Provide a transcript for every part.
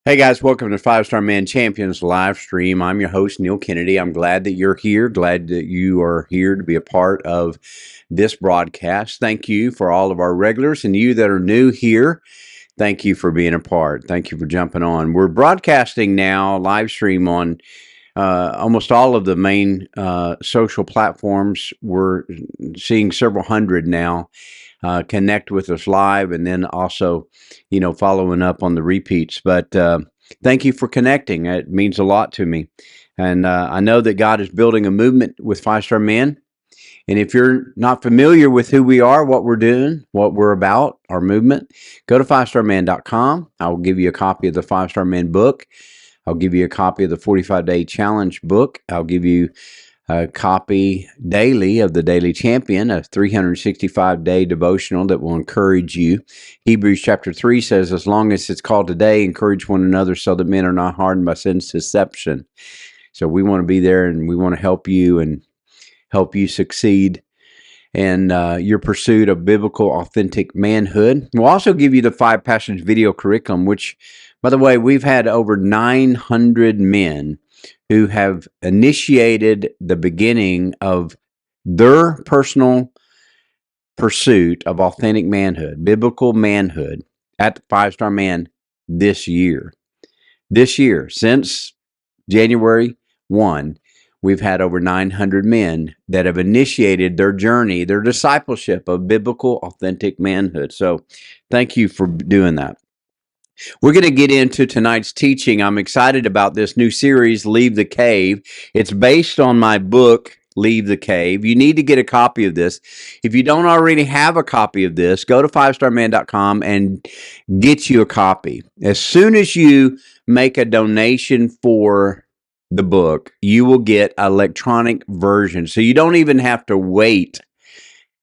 Hey guys, welcome to Five Star Man Champions live stream. I'm your host, Neil Kennedy. I'm glad that you're here. Glad that you are here to be a part of this broadcast. Thank you for all of our regulars and you that are new here. Thank you for being a part. Thank you for jumping on. We're broadcasting now, live stream on almost all of the main social platforms. We're seeing several hundred now connect with us live, and then also, following up on the repeats. But thank you for connecting. It means a lot to me. And I know that God is building a movement with Five Star Men. And if you're not familiar with who we are, what we're doing, what we're about, our movement, go to FivestarMan.com. I will give you a copy of the Five Star Man book. I'll give you a copy of the 45-Day Challenge book. I'll give you a copy daily of the Daily Champion, a 365-day devotional that will encourage you. Hebrews chapter 3 says, as long as it's called today, encourage one another so that men are not hardened by sin's deception. So we want to be there, and we want to help you and help you succeed in your pursuit of biblical, authentic manhood. We'll also give you the 5-passage video curriculum, which, by the way, we've had over 900 men who have initiated the beginning of their personal pursuit of authentic manhood, biblical manhood, at Five Star Man this year. This year, since January 1, we've had over 900 men that have initiated their journey, their discipleship of biblical, authentic manhood. So thank you for doing that. We're going to get into tonight's teaching. I'm excited about this new series, Leave the Cave. It's based on my book, Leave the Cave. You need to get a copy of this. If you don't already have a copy of this, go to FivestarMan.com and get you a copy. As soon as you make a donation for the book, you will get an electronic version. So you don't even have to wait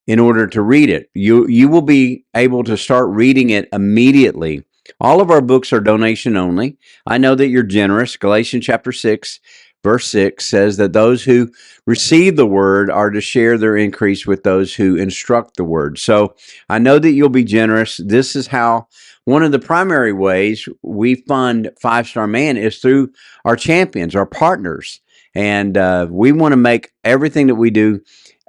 in order to read it. You will be able to start reading it immediately. All of our books are donation only. I know that you're generous. Galatians chapter 6, verse 6 says that those who receive the word are to share their increase with those who instruct the word. So I know that you'll be generous. This is how one of the primary ways we fund Five Star Man is through our champions, our partners. And we want to make everything that we do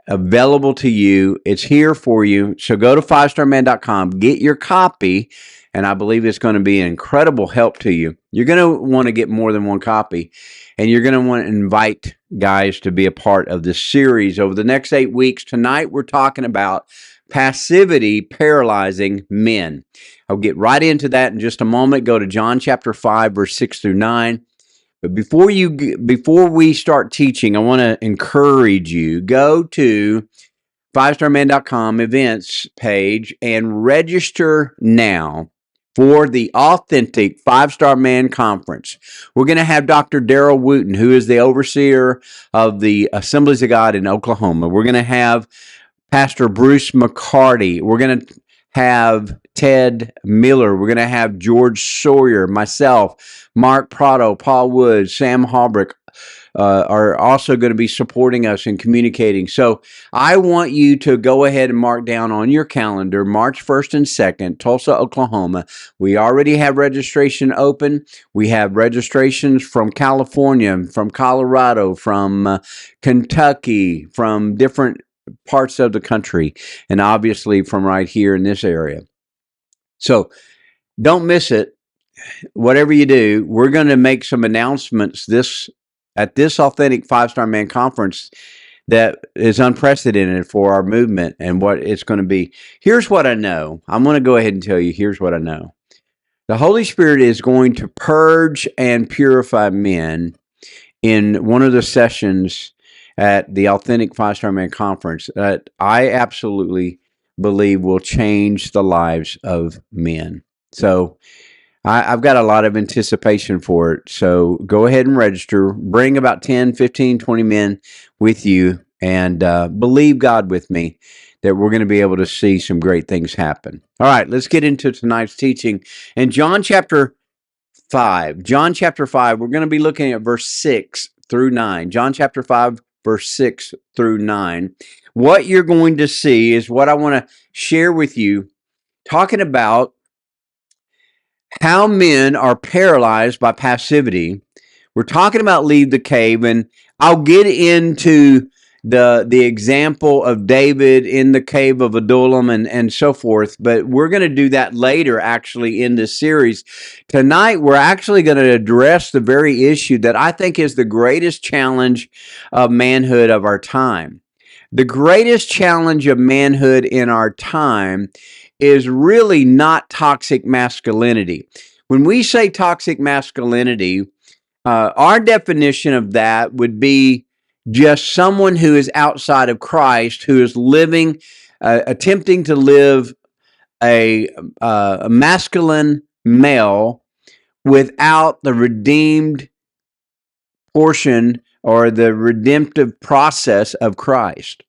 available to you. It's here for you. So go to FivestarMan.com, get your copy, and I believe it's going to be an incredible help to you. You're going to want to get more than one copy, and you're going to want to invite guys to be a part of this series over the next 8 weeks. Tonight, we're talking about passivity paralyzing men. I'll get right into that in just a moment. Go to John chapter 5, verse 6 through 9. But before we start teaching, I want to encourage you, go to FivestarMan.com events page and register now for the authentic Five Star Man Conference. We're going to have Dr. Daryl Wooten, who is the overseer of the Assemblies of God in Oklahoma. We're going to have Pastor Bruce McCarty. We're going to have Ted Miller. We're going to have George Sawyer, myself, Mark Prado, Paul Woods, Sam Halbrick are also going to be supporting us and communicating. So I want you to go ahead and mark down on your calendar March 1st and 2nd, Tulsa, Oklahoma. We already have registration open. We have registrations from California, from Colorado, from Kentucky, from different parts of the country, and obviously from right here in this area. So don't miss it. Whatever you do, we're going to make some announcements at this authentic Five Star Man Conference that is unprecedented for our movement and what it's going to be. Here's what I know. I'm going to go ahead and tell you, here's what I know. The Holy Spirit is going to purge and purify men in one of the sessions at the authentic Five Star Man Conference that I absolutely believe will change the lives of men. So I've got a lot of anticipation for it. So go ahead and register. Bring about 10, 15, 20 men with you, and believe God with me that we're going to be able to see some great things happen. All right, let's get into tonight's teaching. In John chapter 5, we're going to be looking at verse 6 through 9. John chapter 5, verse 6 through 9. What you're going to see is what I want to share with you, talking about how men are paralyzed by passivity. We're talking about leave the cave, and I'll get into the example of David in the cave of Adullam and so forth, but we're going to do that later actually in this series. Tonight, we're actually going to address the very issue that I think is the greatest challenge of manhood of our time. The greatest challenge of manhood in our time is really not toxic masculinity. When we say toxic masculinity, our definition of that would be just someone who is outside of Christ, who is living, attempting to live a masculine male without the redeemed portion or the redemptive process of Christ.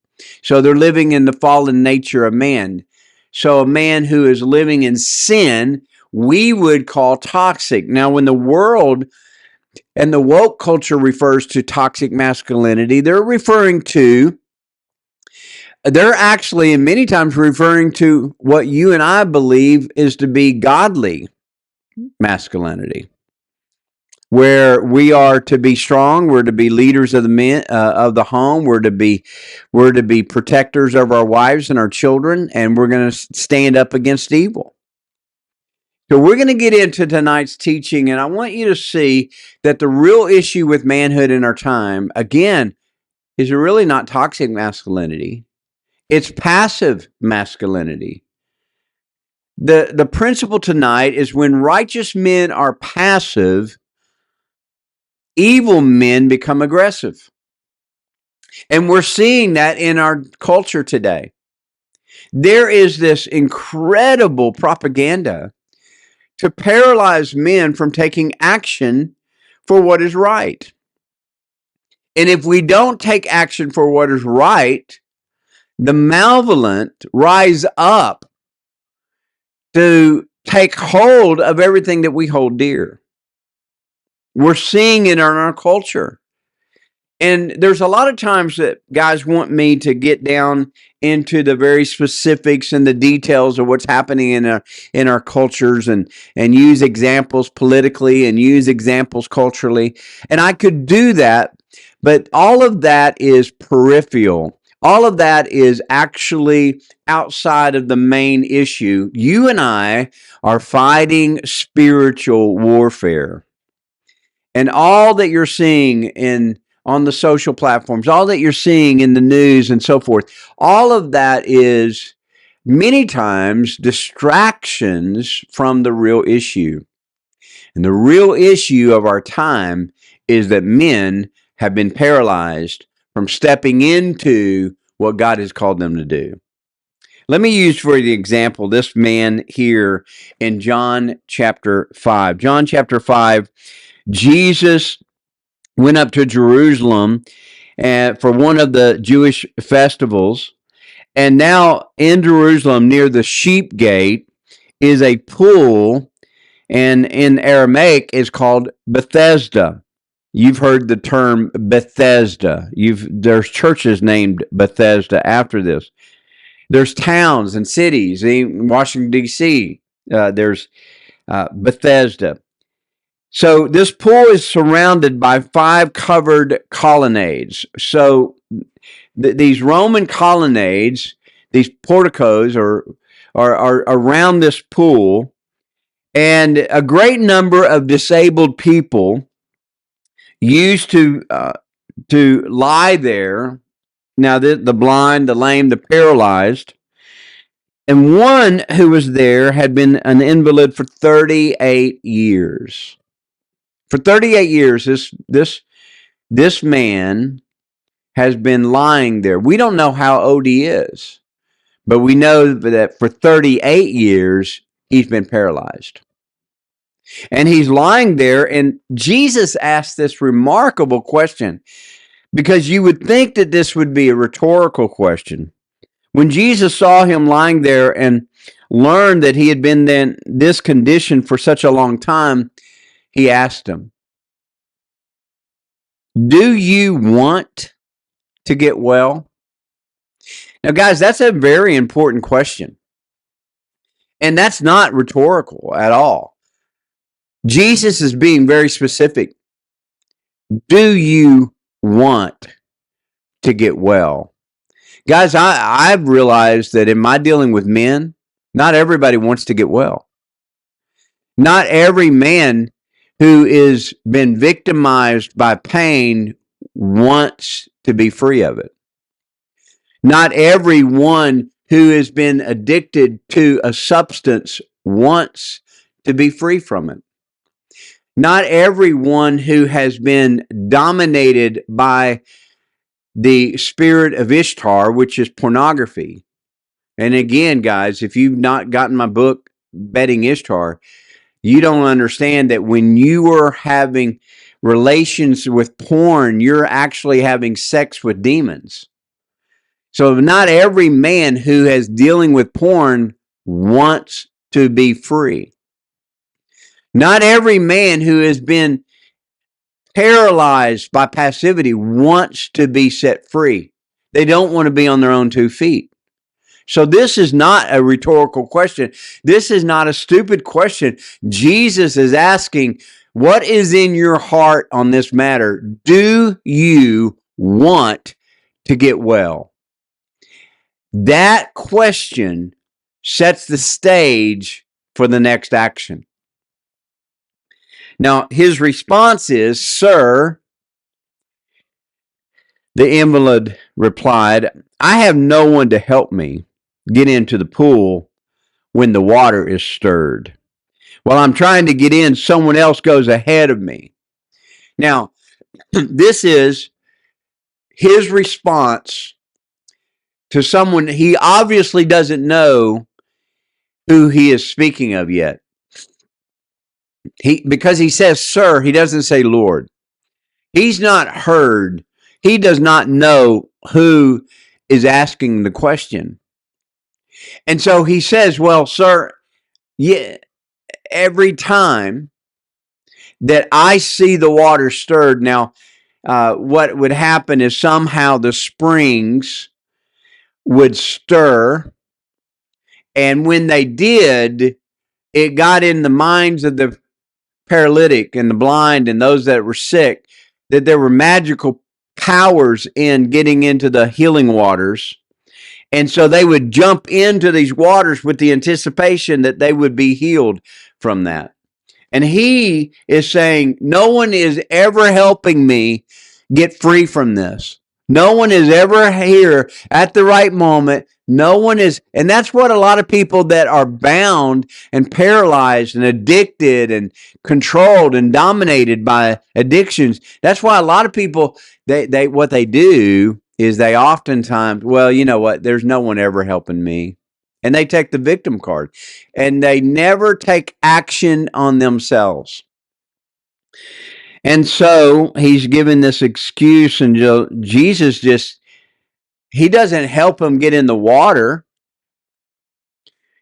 So they're living in the fallen nature of man. So a man who is living in sin, we would call toxic. Now, when the world and the woke culture refers to toxic masculinity, they're actually, and many times referring to what you and I believe is to be godly masculinity, where we are to be strong, we're to be leaders of the men of the home, we're to be protectors of our wives and our children, and we're going to stand up against evil. So we're going to get into tonight's teaching, and I want you to see that the real issue with manhood in our time, again, is really not toxic masculinity. It's passive masculinity. The principle tonight is when righteous men are passive, evil men become aggressive. And we're seeing that in our culture today. There is this incredible propaganda to paralyze men from taking action for what is right. And if we don't take action for what is right, the malevolent rise up to take hold of everything that we hold dear. We're seeing it in our culture. And there's a lot of times that guys want me to get down into the very specifics and the details of what's happening in our cultures and use examples politically and use examples culturally. And I could do that, but all of that is peripheral. All of that is actually outside of the main issue. You and I are fighting spiritual warfare. And all that you're seeing on the social platforms, all that you're seeing in the news and so forth, all of that is many times distractions from the real issue. And the real issue of our time is that men have been paralyzed from stepping into what God has called them to do. Let me use for the example this man here in John chapter 5. John chapter 5, Jesus went up to Jerusalem for one of the Jewish festivals. And now in Jerusalem, near the sheep gate, is a pool, and in Aramaic is called Bethesda. You've heard the term Bethesda. There's churches named Bethesda after this. There's towns and cities in Washington, D.C. There's Bethesda. So this pool is surrounded by 5 covered colonnades. So these Roman colonnades, these porticos are around this pool, and a great number of disabled people used to lie there. Now the blind, the lame, the paralyzed. And one who was there had been an invalid for 38 years. For 38 years, this man has been lying there. We don't know how old he is, but we know that for 38 years, he's been paralyzed. And he's lying there, and Jesus asked this remarkable question, because you would think that this would be a rhetorical question. When Jesus saw him lying there and learned that he had been in this condition for such a long time, he asked him, "Do you want to get well?" Now, guys, that's a very important question. And that's not rhetorical at all. Jesus is being very specific. Do you want to get well? Guys, I've realized that in my dealing with men, not everybody wants to get well. Not every man who is been victimized by pain wants to be free of it. Not everyone who has been addicted to a substance wants to be free from it. Not everyone who has been dominated by the spirit of Ishtar, which is pornography. And again, guys, if you've not gotten my book, Betting Ishtar, you don't understand that when you are having relations with porn, you're actually having sex with demons. So not every man who is dealing with porn wants to be free. Not every man who has been paralyzed by passivity wants to be set free. They don't want to be on their own 2 feet. So this is not a rhetorical question. This is not a stupid question. Jesus is asking, what is in your heart on this matter? Do you want to get well? That question sets the stage for the next action. Now, his response is, "Sir," the invalid replied, "I have no one to help me get into the pool when the water is stirred. While I'm trying to get in, someone else goes ahead of me." Now, this is his response to someone he obviously doesn't know who he is speaking of yet. Because he says, "Sir," he doesn't say "Lord." He's not heard. He does not know who is asking the question. And so he says, "Well, sir, yeah, every time that I see the water stirred." Now, what would happen is somehow the springs would stir. And when they did, it got in the minds of the paralytic and the blind and those that were sick that there were magical powers in getting into the healing waters. And so they would jump into these waters with the anticipation that they would be healed from that. And he is saying, no one is ever helping me get free from this. No one is ever here at the right moment. No one is, and that's what a lot of people that are bound and paralyzed and addicted and controlled and dominated by addictions. That's why a lot of people, they what they do is they oftentimes, well, you know what, there's no one ever helping me. And they take the victim card and they never take action on themselves. And so he's given this excuse, and Jesus just, he doesn't help him get in the water.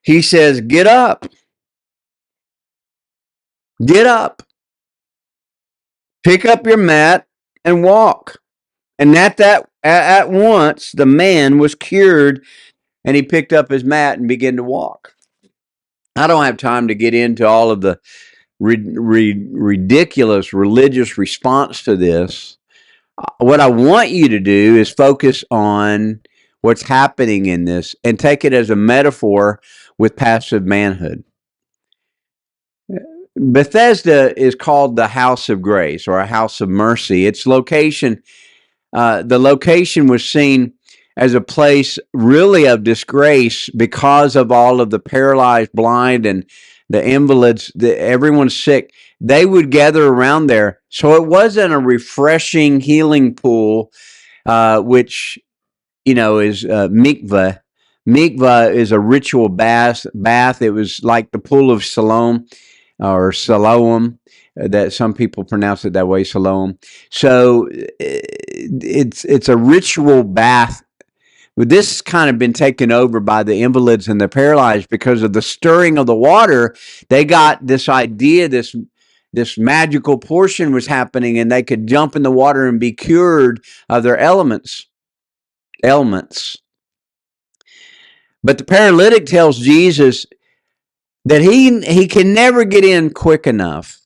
He says, "Get up. Get up. Pick up your mat and walk." And at once the man was cured, and he picked up his mat and began to walk. I don't have time to get into all of the ridiculous religious response to this. What I want you to do is focus on what's happening in this and take it as a metaphor with passive manhood. Bethesda is called the house of grace or a house of mercy. Its location, the location was seen as a place really of disgrace because of all of the paralyzed, blind, and the invalids. Everyone's sick. They would gather around there. So it wasn't a refreshing healing pool, which, you know, is mikveh. Mikveh is a ritual bath. It was like the Pool of Siloam or Siloam, that some people pronounce it that way, Siloam. So it's a ritual bath. This has kind of been taken over by the invalids and the paralyzed because of the stirring of the water. They got this idea, this magical portion was happening, and they could jump in the water and be cured of their ailments. But the paralytic tells Jesus that he can never get in quick enough.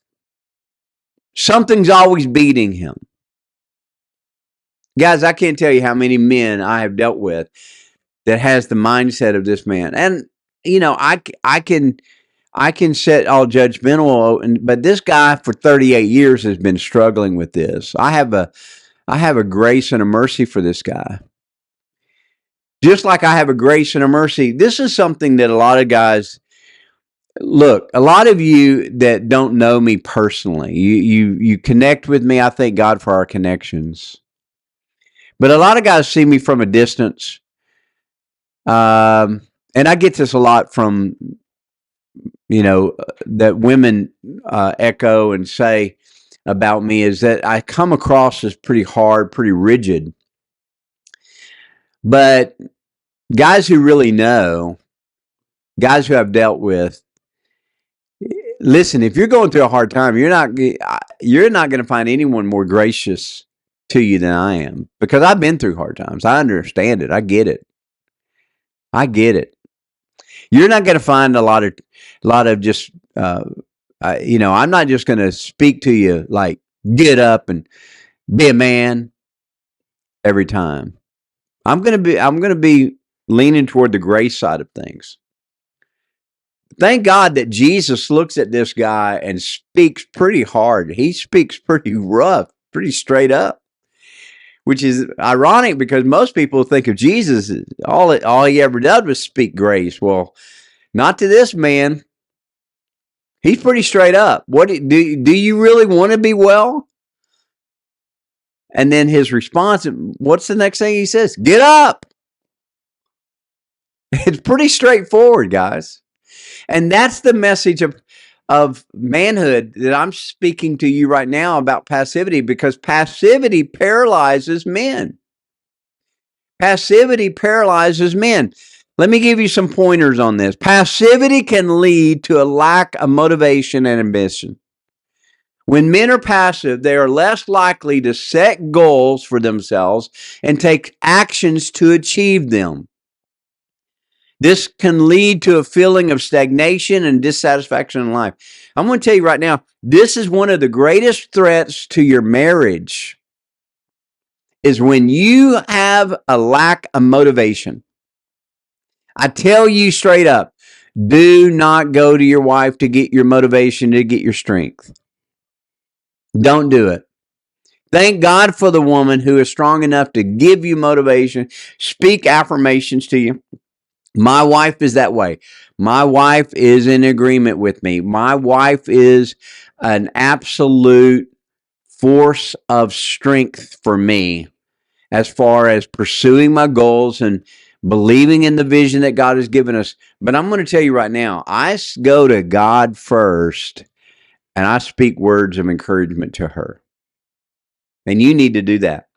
Something's always beating him. Guys, I can't tell you how many men I have dealt with that has the mindset of this man. And, you know, I can set all judgmental, but this guy for 38 years has been struggling with this. I have a grace and a mercy for this guy. Just like I have a grace and a mercy. This is something that a lot of guys, look, a lot of you that don't know me personally, you connect with me. I thank God for our connections. But a lot of guys see me from a distance. And I get this a lot from, you know, that women echo and say about me, is that I come across as pretty hard, pretty rigid. But guys who really know, guys who I've dealt with, listen, if you're going through a hard time, you're not going to find anyone more gracious to you than I am, because I've been through hard times. I understand it. I get it. You're not going to find a lot of just, you know, I'm not just going to speak to you like, get up and be a man every time. I'm going to be leaning toward the grace side of things. Thank God that Jesus looks at this guy and speaks pretty hard. He speaks pretty rough, pretty straight up, which is ironic because most people think of Jesus, all he ever did was speak grace. Well, not to this man. He's pretty straight up. What do you really want to be well? And then his response, what's the next thing he says? Get up. It's pretty straightforward, guys. And that's the message of manhood that I'm speaking to you right now about passivity, because passivity paralyzes men. Passivity paralyzes men. Let me give you some pointers on this. Passivity can lead to a lack of motivation and ambition. When men are passive, they are less likely to set goals for themselves and take actions to achieve them. This can lead to a feeling of stagnation and dissatisfaction in life. I'm going to tell you right now, this is one of the greatest threats to your marriage, is when you have a lack of motivation. I tell you straight up, do not go to your wife to get your motivation, to get your strength. Don't do it. Thank God for the woman who is strong enough to give you motivation, speak affirmations to you. My wife is that way. My wife is in agreement with me. My wife is an absolute force of strength for me as far as pursuing my goals and believing in the vision that God has given us. But I'm going to tell you right now, I go to God first and I speak words of encouragement to her. And you need to do that.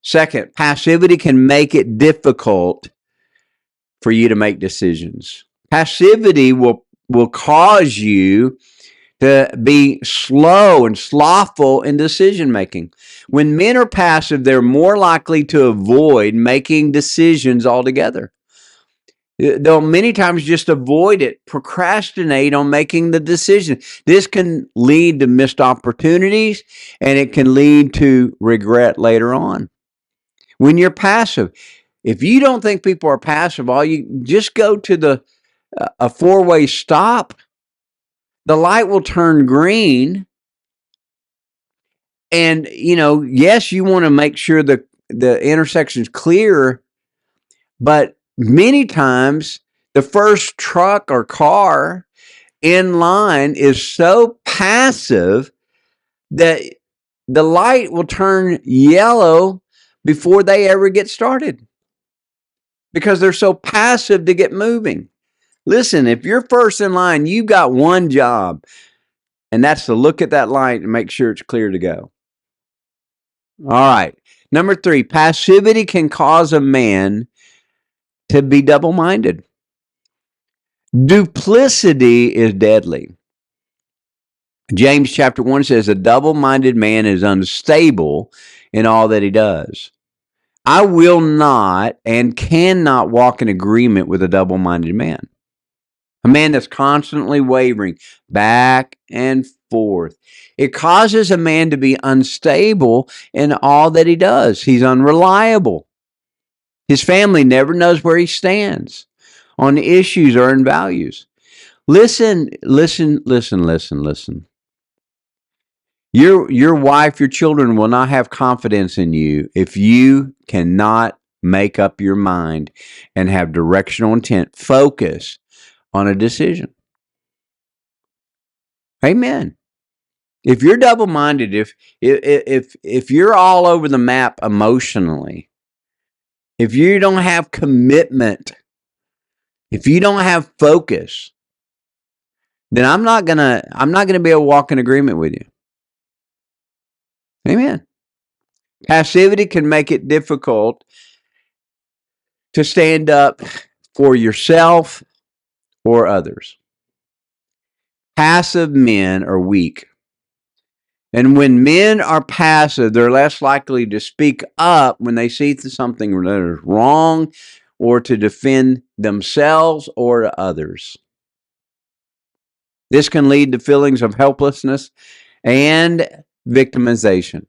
Second, passivity can make it difficult for you to make decisions. Passivity will cause you to be slow and slothful in decision making. When men are passive, they're more likely to avoid making decisions altogether. They'll many times just avoid it, procrastinate on making the decision. This can lead to missed opportunities, and it can lead to regret later on. When you're passive, if you don't think people are passive, all you just go to a four-way stop. The light will turn green, and you know, yes, you want to make sure the intersection's clear, but many times the first truck or car in line is so passive that the light will turn yellow before they ever get started, because they're so passive to get moving. Listen, if you're first in line, you've got one job, and that's to look at that light and make sure it's clear to go. All right. Number 3, passivity can cause a man to be double-minded. Duplicity is deadly. James chapter 1 says, a double-minded man is unstable in all that he does. I will not and cannot walk in agreement with a double-minded man. A man that's constantly wavering back and forth. It causes a man to be unstable in all that he does. He's unreliable. His family never knows where he stands on issues or in values. Listen. Your wife, your children will not have confidence in you if you cannot make up your mind and have directional intent, focus on a decision. Amen. If you're double-minded, if you're all over the map emotionally, if you don't have commitment, if you don't have focus, then I'm not gonna be able to walk in agreement with you. Amen. Passivity can make it difficult to stand up for yourself or others. Passive men are weak. And when men are passive, they're less likely to speak up when they see something that is wrong or to defend themselves or to others. This can lead to feelings of helplessness and victimization.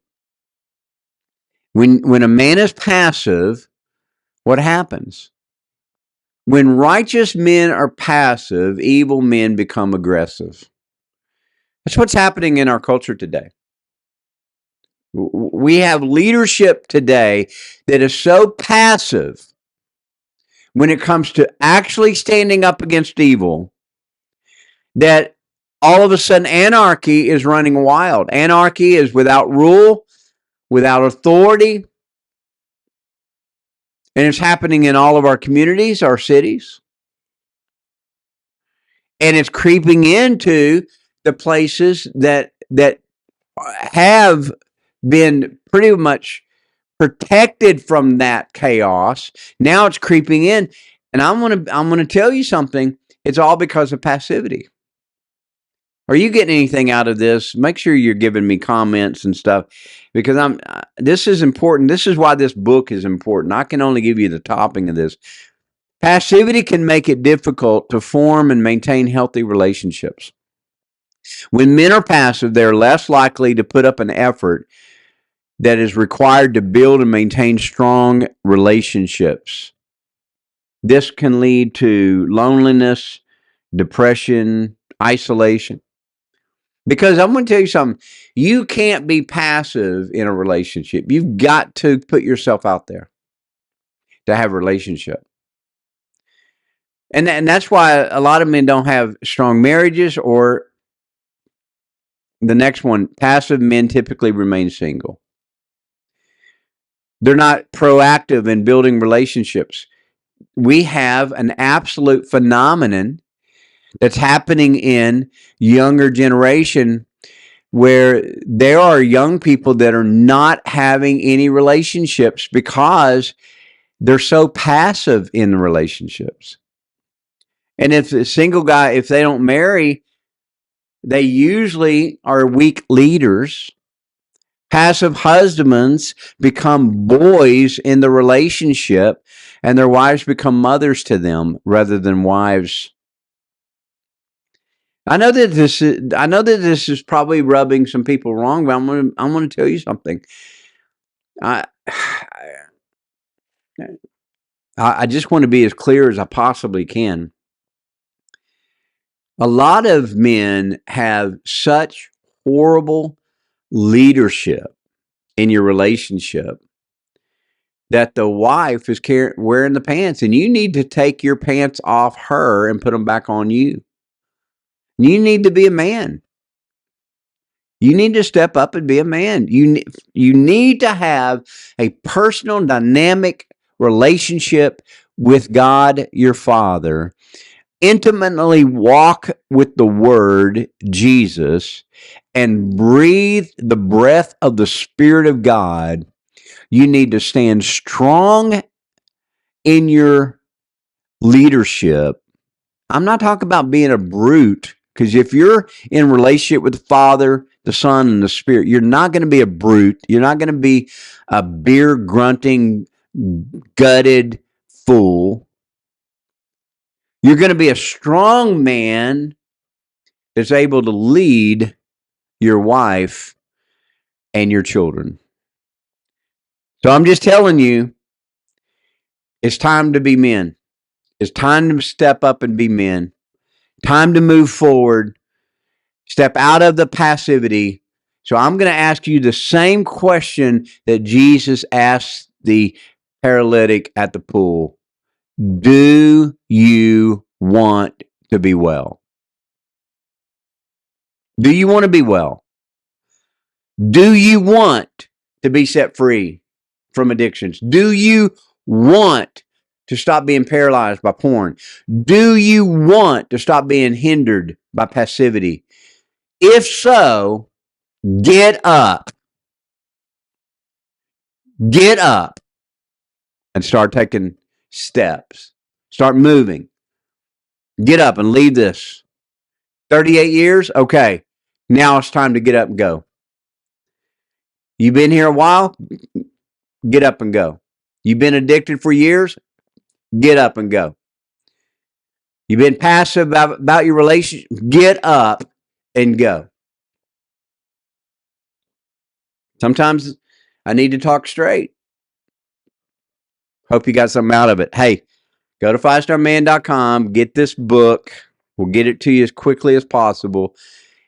When a man is passive, what happens? When righteous men are passive, evil men become aggressive. That's what's happening in our culture today. We have leadership today that is so passive when it comes to actually standing up against evil that all of a sudden anarchy is running wild. Anarchy is without rule, without authority, and it's happening in all of our communities, our cities. And it's creeping into the places that have been pretty much protected from that chaos. Now it's creeping in, and I'm going to tell you something. It's all because of passivity. Are you getting anything out of this? Make sure you're giving me comments and stuff, because this is important. This is why this book is important. I can only give you the topping of this. Passivity can make it difficult to form and maintain healthy relationships. When men are passive, they're less likely to put up an effort that is required to build and maintain strong relationships. This can lead to loneliness, depression, isolation. Because I'm going to tell you something. You can't be passive in a relationship. You've got to put yourself out there to have a relationship. And that's why a lot of men don't have strong marriages, or the next one, passive men typically remain single. They're not proactive in building relationships. We have an absolute phenomenon that's happening in younger generation where there are young people that are not having any relationships because they're so passive in the relationships. And if a single guy, if they don't marry, they usually are weak leaders. Passive husbands become boys in the relationship, and their wives become mothers to them rather than wives. I know that this is probably rubbing some people wrong, but I'm going to tell you something. I just want to be as clear as I possibly can. A lot of men have such horrible leadership in your relationship that the wife is wearing the pants, and you need to take your pants off her and put them back on you. You need to be a man. You need to step up and be a man. You need to have a personal, dynamic relationship with God, your Father. Intimately walk with the Word, Jesus, and breathe the breath of the Spirit of God. You need to stand strong in your leadership. I'm not talking about being a brute, because if you're in relationship with the Father, the Son, and the Spirit, you're not going to be a brute. You're not going to be a beer grunting, gutted fool. You're going to be a strong man that's able to lead your wife, and your children. So I'm just telling you, it's time to be men. It's time to step up and be men. Time to move forward. Step out of the passivity. So I'm going to ask you the same question that Jesus asked the paralytic at the pool. Do you want to be well? Do you want to be well? Do you want to be set free from addictions? Do you want to stop being paralyzed by porn? Do you want to stop being hindered by passivity? If so, get up. Get up and start taking steps. Start moving. Get up and leave this. 38 years? Okay. Now it's time to get up and go. You've been here a while? Get up and go. You've been addicted for years? Get up and go. You've been passive about your relationship? Get up and go. Sometimes I need to talk straight. Hope you got something out of it. Hey, go to FivestarMan.com. Get this book. We'll get it to you as quickly as possible.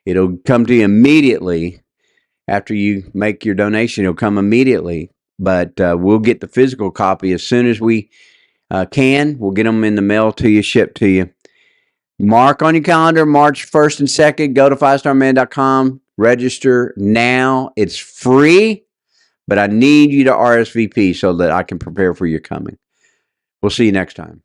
It'll come to you immediately after you make your donation. It'll come immediately. But we'll get the physical copy as soon as we can. We'll get them in the mail to you, shipped to you. Mark on your calendar, March 1st and 2nd. Go to FivestarMan.com. Register now. It's free, but I need you to RSVP so that I can prepare for your coming. We'll see you next time.